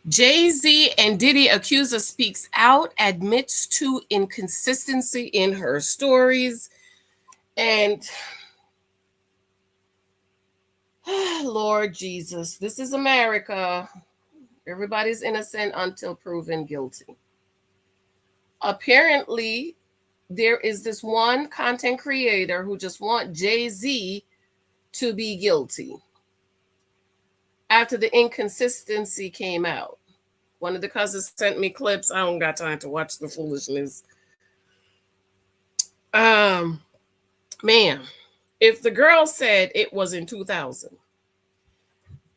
Jay-Z and Diddy Accuser speaks out, admits to inconsistency in her stories. And Lord Jesus, this is America. Everybody's innocent until proven guilty. Apparently, there is this one content creator who just want Jay-Z to be guilty after the inconsistency came out. One of the cousins sent me clips. I don't got time to watch the foolishness. Um, man, if the girl said it was in 2000,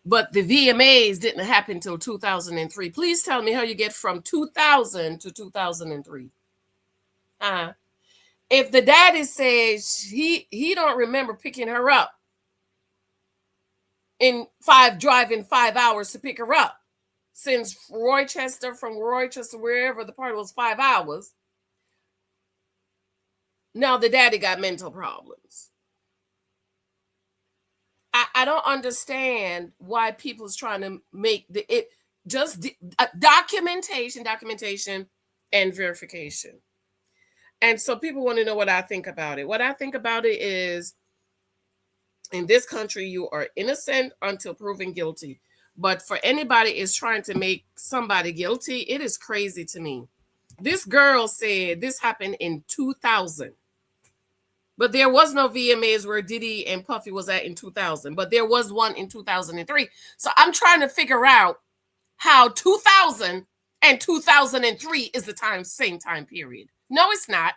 but the VMAs didn't happen until 2003, please tell me how you get from 2000 to 2003. Uh, if the daddy says he don't remember picking her up in driving 5 hours to pick her up, since from Rochester, wherever the party was, 5 hours. Now the daddy got mental problems. I don't understand why people's trying to make it just documentation, and verification. And so people want to know what I think about it. What I think about it is, in this country, you are innocent until proven guilty. But for anybody is trying to make somebody guilty, it is crazy to me. This girl said this happened in 2000. But there was no VMAs where Diddy and Puffy was at in 2000. But there was one in 2003. So I'm trying to figure out how 2000 and 2003 is the same time period. No, it's not.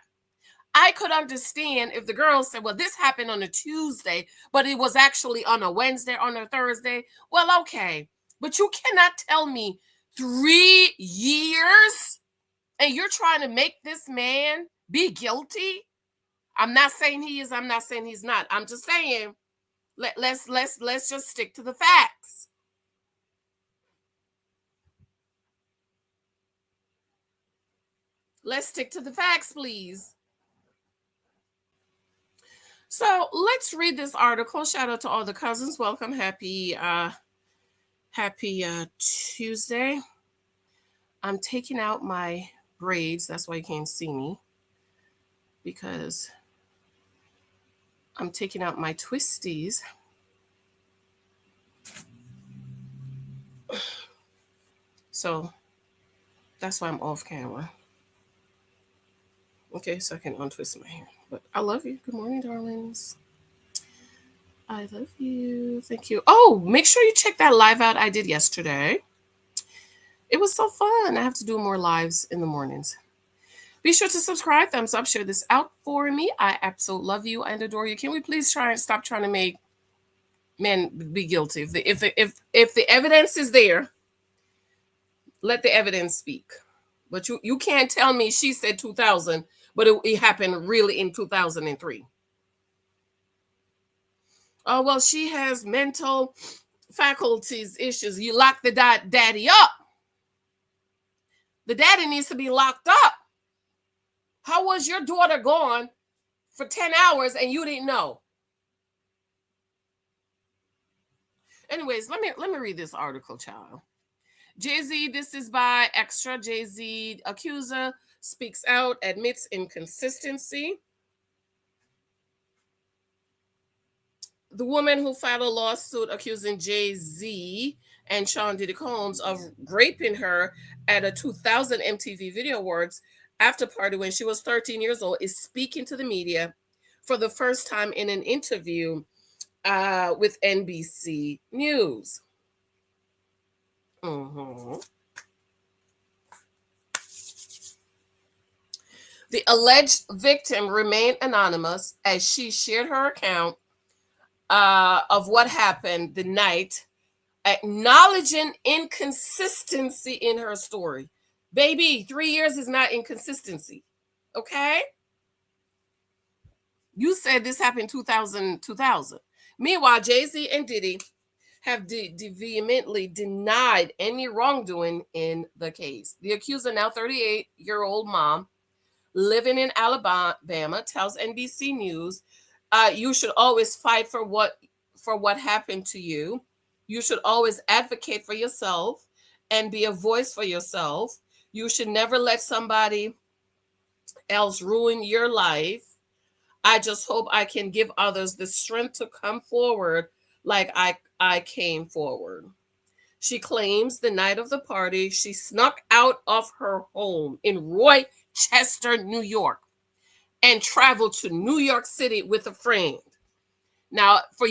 I could understand if the girl said, well, this happened on a Tuesday, but it was actually on a Wednesday, on a Thursday. Well, okay. But you cannot tell me 3 years and you're trying to make this man be guilty. I'm not saying he is. I'm not saying he's not. I'm just saying let's just stick to the facts. Let's stick to the facts, please. So let's read this article. Shout out to all the cousins. Welcome. Happy Tuesday. I'm taking out my braids. That's why you can't see me. Because I'm taking out my twisties. So that's why I'm off camera. Okay, so I can untwist my hair. But I love you. Good morning, darlings. I love you. Thank you. Oh, make sure you check that live out I did yesterday. It was so fun. I have to do more lives in the mornings. Be sure to subscribe, thumbs up, share this out for me. I absolutely love you and adore you. Can we please try and stop trying to make men be guilty? If the evidence is there, let the evidence speak. But you can't tell me she said 2000, but it happened really in 2003. Oh, well, she has mental faculties issues. You lock the daddy up. The daddy needs to be locked up. How was your daughter gone for 10 hours and you didn't know? Anyways, let me read this article, child. Jay-Z, this is by Extra. Jay-Z Accuser speaks out, admits inconsistency. The woman who filed a lawsuit accusing Jay-Z and Sean Diddy Combs of raping her at a 2000 MTV Video Awards after party when she was 13 years old is speaking to the media for the first time in an interview with NBC News. The alleged victim remained anonymous as she shared her account of what happened the night, acknowledging inconsistency in her story. Baby, 3 years is not inconsistency. Okay? You said this happened 2000. Meanwhile, Jay-Z and Diddy have vehemently denied any wrongdoing in the case. The accuser, now 38-year-old mom living in Alabama, tells NBC News, you should always fight for what happened to you. You should always advocate for yourself and be a voice for yourself. You should never let somebody else ruin your life. I just hope I can give others the strength to come forward like I came forward. She claims the night of the party, she snuck out of her home in Rochester, New York, and traveled to New York City with a friend. Now, for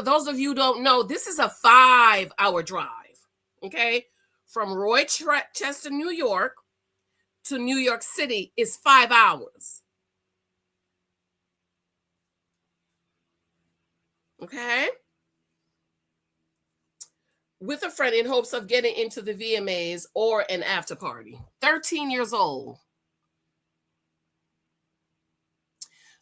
those of you who don't know, this is a 5-hour drive. Okay, from Rochester, New York, to New York City is 5 hours. Okay, with a friend in hopes of getting into the VMAs or an after party. 13 years old.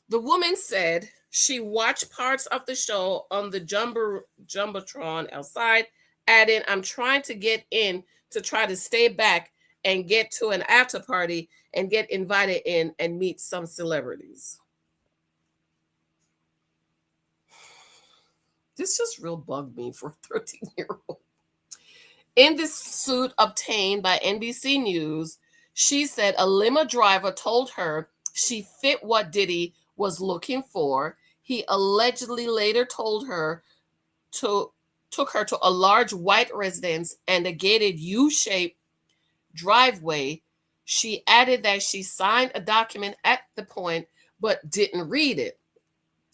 The woman said she watched parts of the show on the Jumbotron outside, adding, I'm trying to get in to try to stay back and get to an after party and get invited in and meet some celebrities. This just real bugged me for a 13-year-old. In this suit obtained by NBC News, she said a limo driver told her she fit what Diddy was looking for. He allegedly later told her to took her to a large white residence and a gated U-shaped driveway. She added that she signed a document at the point but didn't read it.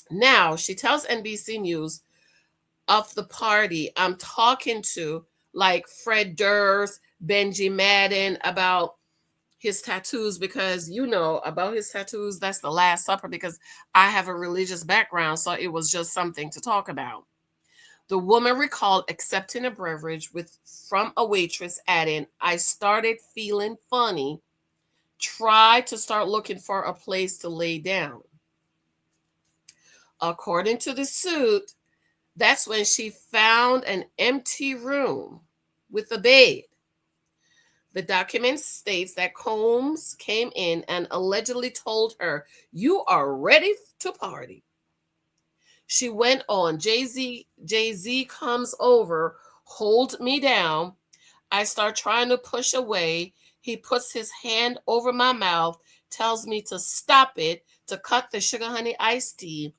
Now, she tells NBC News of the party I'm talking to, like Fred Durst, Benji Madden, about his tattoos, because you know about his tattoos. That's the Last Supper, because I have a religious background, so it was just something to talk about. The woman recalled accepting a beverage with from a waitress, adding, I started feeling funny, tried to start looking for a place to lay down. According to the suit, that's when she found an empty room with a bed. The document states that Combs came in and allegedly told her, You are ready to party. She went on, Jay-Z comes over, hold me down. I start trying to push away. He puts his hand over my mouth, tells me to stop it, to cut the sugar honey iced tea,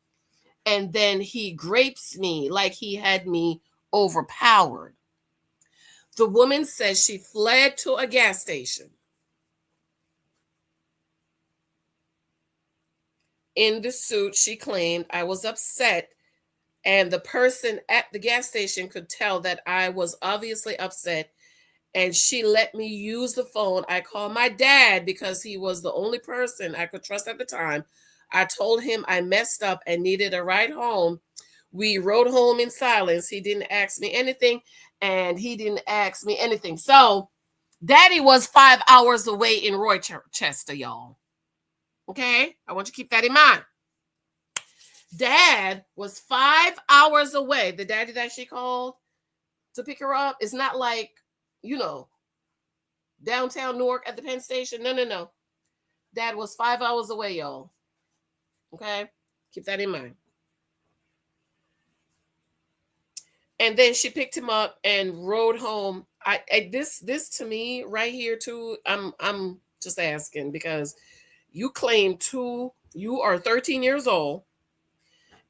and then he grapes me like he had me overpowered. The woman says she fled to a gas station. In the suit, she claimed I was upset, and the person at the gas station could tell that I was obviously upset, and she let me use the phone. I called my dad because he was the only person I could trust at the time. I told him I messed up and needed a ride home. We rode home in silence. He didn't ask me anything, and he didn't ask me anything. So, Daddy was 5 hours away in Rochester, y'all. Okay? I want you to keep that in mind. Dad was 5 hours away. The daddy that she called to pick her up is not like, you know, downtown Newark at the Penn Station. No, no, no. Dad was 5 hours away, y'all. Okay? Keep that in mind. And then she picked him up and rode home. This to me right here too, I'm just asking, because you claim you are 13 years old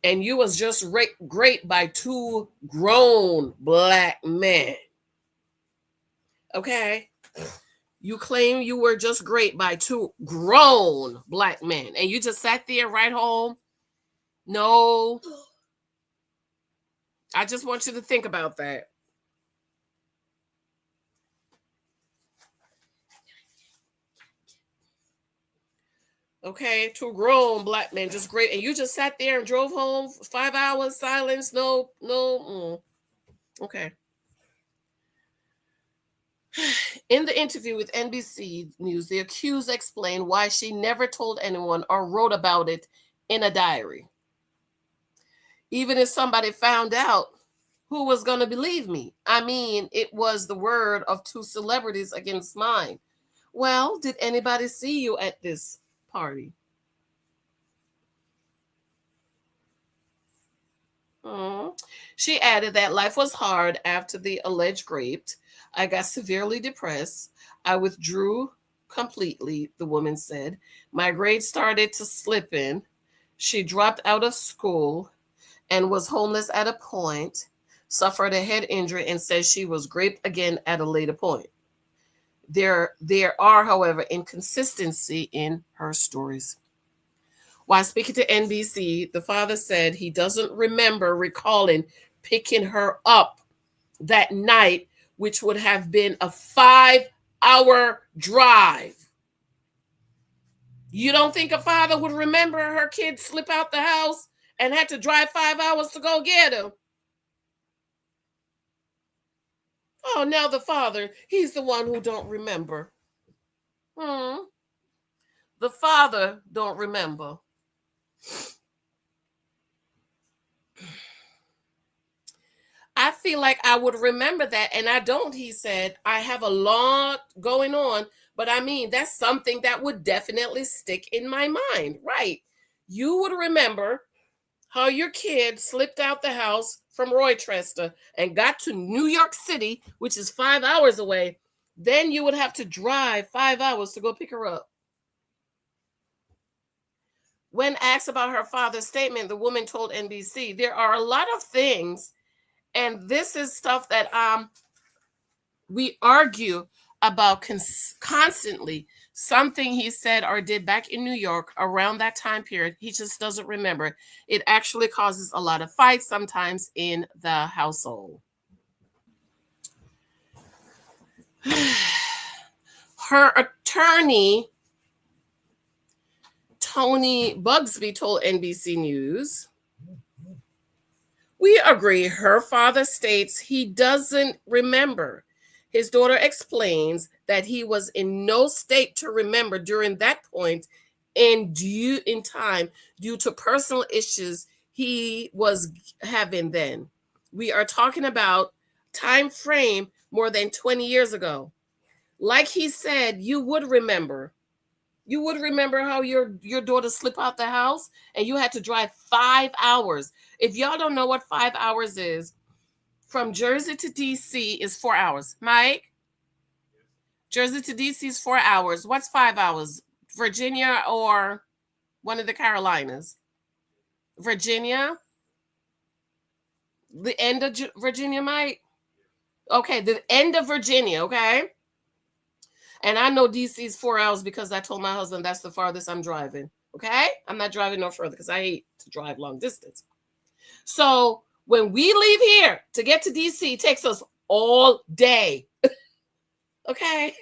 and you was just great by two grown black men. Okay? You claim you were just great by two grown black men and you just sat there right home. No. I just want you to think about that. Okay, two grown black men, just great, and you just sat there and drove home 5 hours, silence, no, no. Okay. In the interview with NBC News, the accused explained why she never told anyone or wrote about it in a diary. Even if somebody found out, who was going to believe me? I mean, it was the word of two celebrities against mine. Well, did anybody see you at this party? She added that life was hard after the alleged rape. I got severely depressed. I withdrew completely, the woman said. My grades started to slip in. She dropped out of school and was homeless at a point, suffered a head injury, and said she was raped again at a later point. There are, however, inconsistency in her stories. While speaking to NBC, the father said he doesn't remember recalling picking her up that night, which would have been a 5-hour drive. You don't think a father would remember her kid slip out the house and had to drive 5 hours to go get him? Oh, now the father, he's the one who don't remember. Hmm. The father don't remember. I feel like I would remember that, and I don't, he said. I have a lot going on, but I mean, that's something that would definitely stick in my mind, right? You would remember how your kid slipped out the house from Rochester and got to New York City, which is 5 hours away. Then you would have to drive 5 hours to go pick her up. When asked about her father's statement, the woman told NBC, there are a lot of things, and this is stuff that we argue about constantly. Something he said or did back in New York around that time period, he just doesn't remember. It actually causes a lot of fights sometimes in the household. Her attorney, Tony Bugsby, told NBC News, we agree. Her father states he doesn't remember. His daughter explains that he was in no state to remember during that point in time due to personal issues he was having then. We are talking about time frame more than 20 years ago. Like he said, you would remember. You would remember how your daughter slipped out the house and you had to drive 5 hours. If y'all don't know what 5 hours is, from Jersey to DC is 4 hours. Mike, Jersey to DC is 4 hours. What's 5 hours? Virginia or one of the Carolinas? Virginia? The end of Virginia, Mike? Okay, the end of Virginia, okay? And I know DC is 4 hours because I told my husband that's the farthest I'm driving. Okay? I'm not driving no further because I hate to drive long distance. So when we leave here to get to DC, it takes us all day. Okay?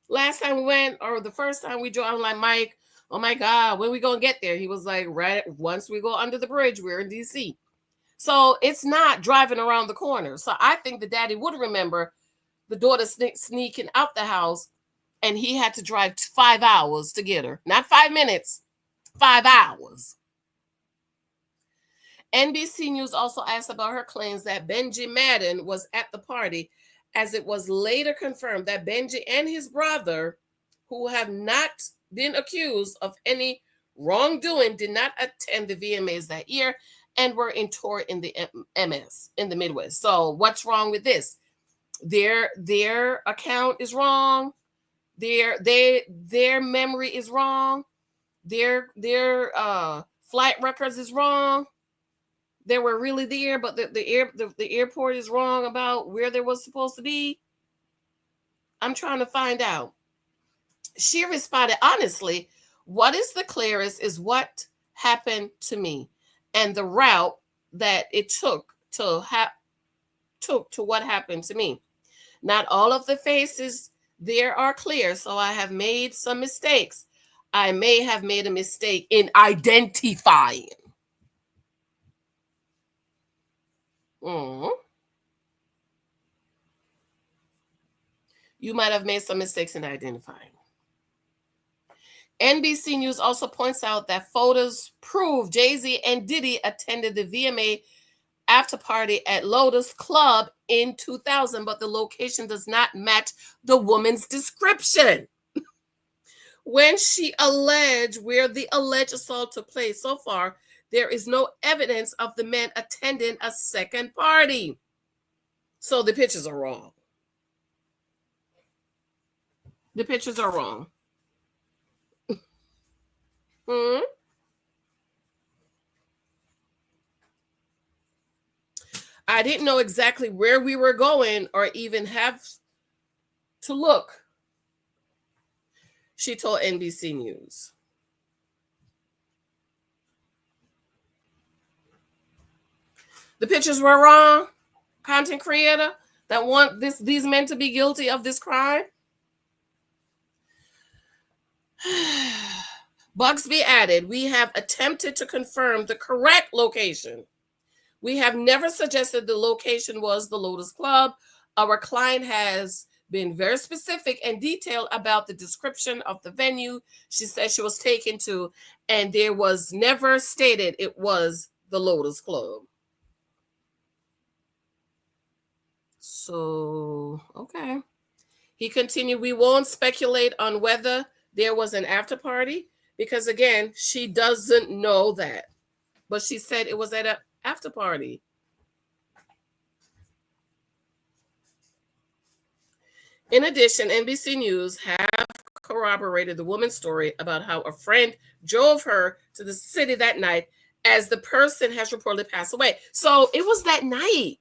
Last time we went, or the first time we drove, I'm like, Mike, oh my God, when we gonna get there? He was like, right once we go under the bridge, we're in DC. So it's not driving around the corner. So I think the daddy would remember the daughter sneaking out the house and he had to drive 5 hours to get her. Not 5 minutes, 5 hours. NBC News also asked about her claims that Benji Madden was at the party, as it was later confirmed that Benji and his brother, who have not been accused of any wrongdoing, did not attend the VMAs that year and were in tour in the MS in the Midwest. So what's wrong with this? Their account is wrong. Their memory is wrong. Their flight records is wrong. They were really there, but the airport is wrong about where they was supposed to be. I'm trying to find out. She responded, honestly, what is the clearest is what happened to me and the route that it took to what happened to me. Not all of the faces there are clear, so I have made some mistakes. I may have made a mistake in identifying. Mm. You might have made some mistakes in identifying. NBC News also points out that photos prove Jay-Z and Diddy attended the VMA after party at Lotus Club in 2000, but the location does not match the woman's description. When she alleged where the alleged assault took place, so far, there is no evidence of the men attending a second party. So the pictures are wrong. The pictures are wrong. Hmm? I didn't know exactly where we were going or even have to look, she told NBC News. The pictures were wrong, content creator that want these men to be guilty of this crime. Bugsby added, we have attempted to confirm the correct location. We have never suggested the location was the Lotus Club. Our client has been very specific and detailed about the description of the venue she said she was taken to, and there was never stated it was the Lotus Club. So, okay. He continued, we won't speculate on whether there was an after party because, again, she doesn't know that. But she said it was at an after party. In addition, NBC News have corroborated the woman's story about how a friend drove her to the city that night as the person has reportedly passed away. So it was that night.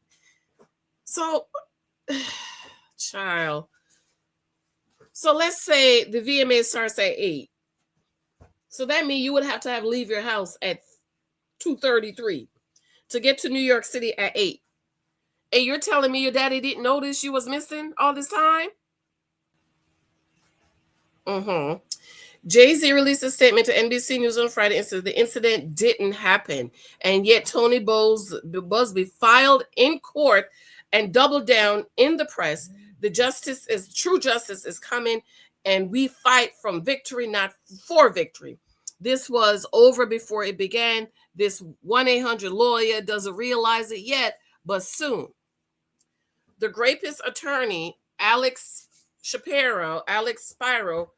So, child. So let's say the VMA starts at 8. So that means you would have to leave your house at 2:33 to get to New York City at 8. And you're telling me your daddy didn't notice you was missing all this time? Mm-hmm. Jay-Z released a statement to NBC News on Friday and said the incident didn't happen. And yet Tony Busby filed in court and doubled down in the press. True justice is coming, and we fight from victory, not for victory. This was over before it began. This 1-800 lawyer doesn't realize it yet, but soon. The rapist attorney, Alex Spiro,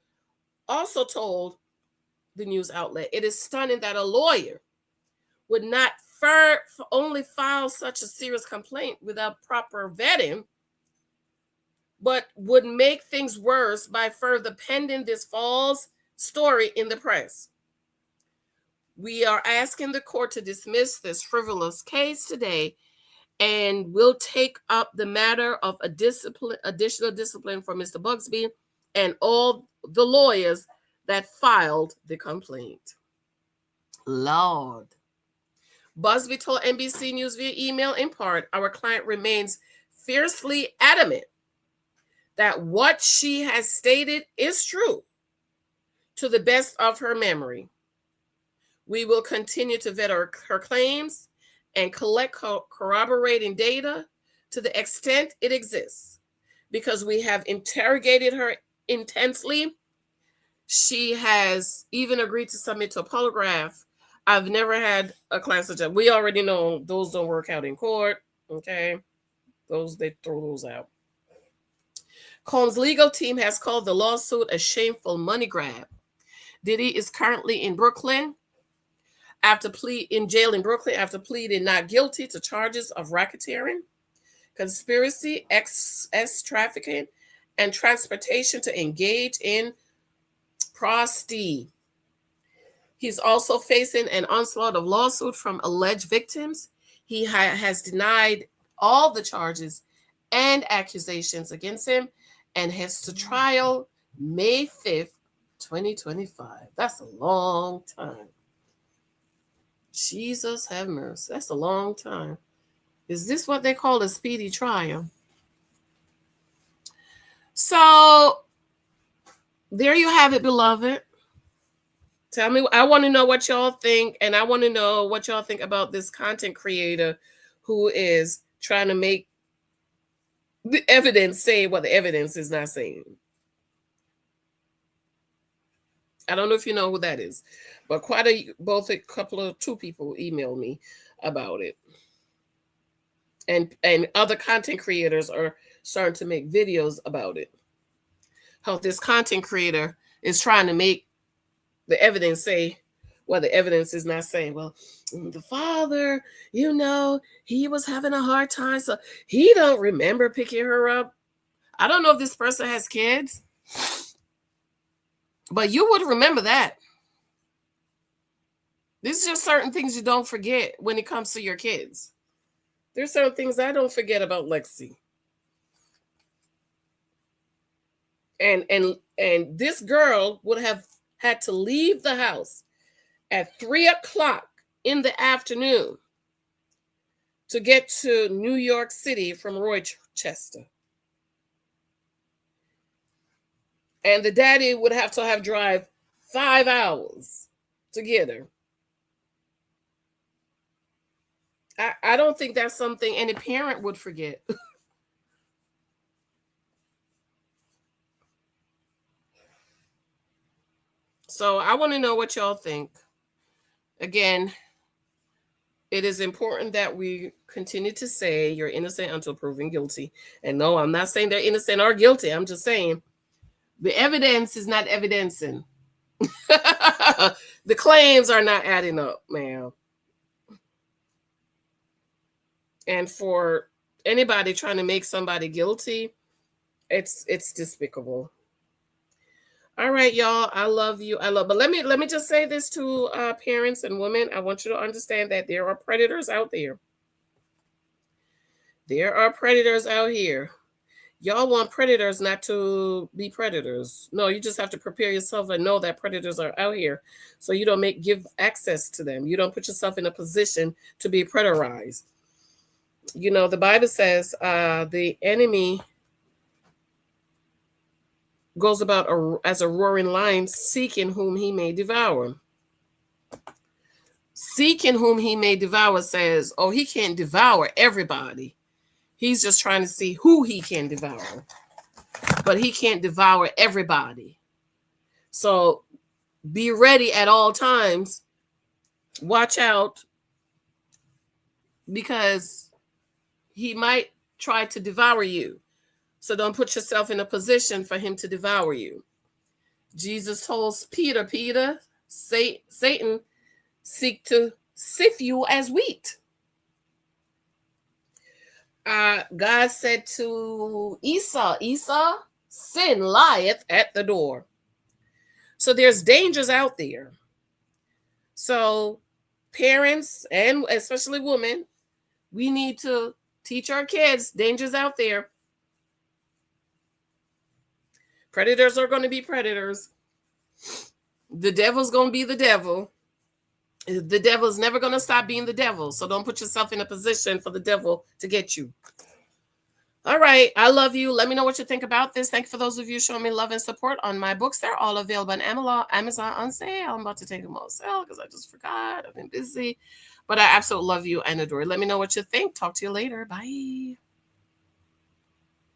also told the news outlet, it is stunning that a lawyer would not only file such a serious complaint without proper vetting, but would make things worse by further pending this false story in the press. We are asking the court to dismiss this frivolous case today, and we'll take up the matter of additional discipline for Mr. Bugsby and all the lawyers that filed the complaint. Lord. Busby told NBC News via email in part, our client remains fiercely adamant that what she has stated is true to the best of her memory. We will continue to vet her claims and collect corroborating data to the extent it exists because we have interrogated her intensely. She has even agreed to submit to a polygraph. I've never had a class of judge. We already know those don't work out in court. Okay. They throw those out. Combs' legal team has called the lawsuit a shameful money grab. Diddy is currently in Brooklyn in jail in Brooklyn after pleading not guilty to charges of racketeering, conspiracy, sex trafficking, and transportation to engage in prostitution. He's also facing an onslaught of lawsuits from alleged victims. He has denied all the charges and accusations against him and heads to trial May 5th, 2025. That's a long time. Jesus have mercy. That's a long time. Is this what they call a speedy trial? So there you have it, beloved. Tell me, I want to know what y'all think, and I want to know what y'all think about this content creator who is trying to make the evidence say what the evidence is not saying. I don't know if you know who that is, but two people emailed me about it. And other content creators are starting to make videos about it. How this content creator is trying to make the evidence say what the evidence is not saying. Well, the father, he was having a hard time, so he don't remember picking her up. I don't know if this person has kids. But you would remember that. These are just certain things you don't forget when it comes to your kids. There's certain things I don't forget about Lexi. And this girl would have had to leave the house at 3 o'clock in the afternoon to get to New York City from Rochester. And the daddy would have to have drive 5 hours to get her. I don't think that's something any parent would forget. So I want to know what y'all think. Again, it is important that we continue to say you're innocent until proven guilty. And no, I'm not saying they're innocent or guilty. I'm just saying the evidence is not evidencing. The claims are not adding up, ma'am. And for anybody trying to make somebody guilty, it's despicable. All right, y'all. I love you. But let me just say this to parents and women. I want you to understand that there are predators out there. There are predators out here. Y'all want predators not to be predators. No, you just have to prepare yourself and know that predators are out here, so you don't give access to them. You don't put yourself in a position to be predarized. You know, the Bible says the enemy goes about as a roaring lion, seeking whom he may devour. Seeking whom he may devour says, oh, he can't devour everybody. He's just trying to see who he can devour. But he can't devour everybody. So be ready at all times. Watch out, because he might try to devour you. So don't put yourself in a position for him to devour you. Jesus told Peter, Satan seek to sift you as wheat. God said to Esau, sin lieth at the door. So there's dangers out there. So parents, and especially women, we need to teach our kids dangers out there. Predators are going to be predators. The devil's going to be the devil. The devil's never going to stop being the devil. So don't put yourself in a position for the devil to get you. All right. I love you. Let me know what you think about this. Thank you for those of you showing me love and support on my books. They're all available on Amazon on sale. I'm about to take them on sale because I just forgot. I've been busy. But I absolutely love you and adore you. Let me know what you think. Talk to you later. Bye.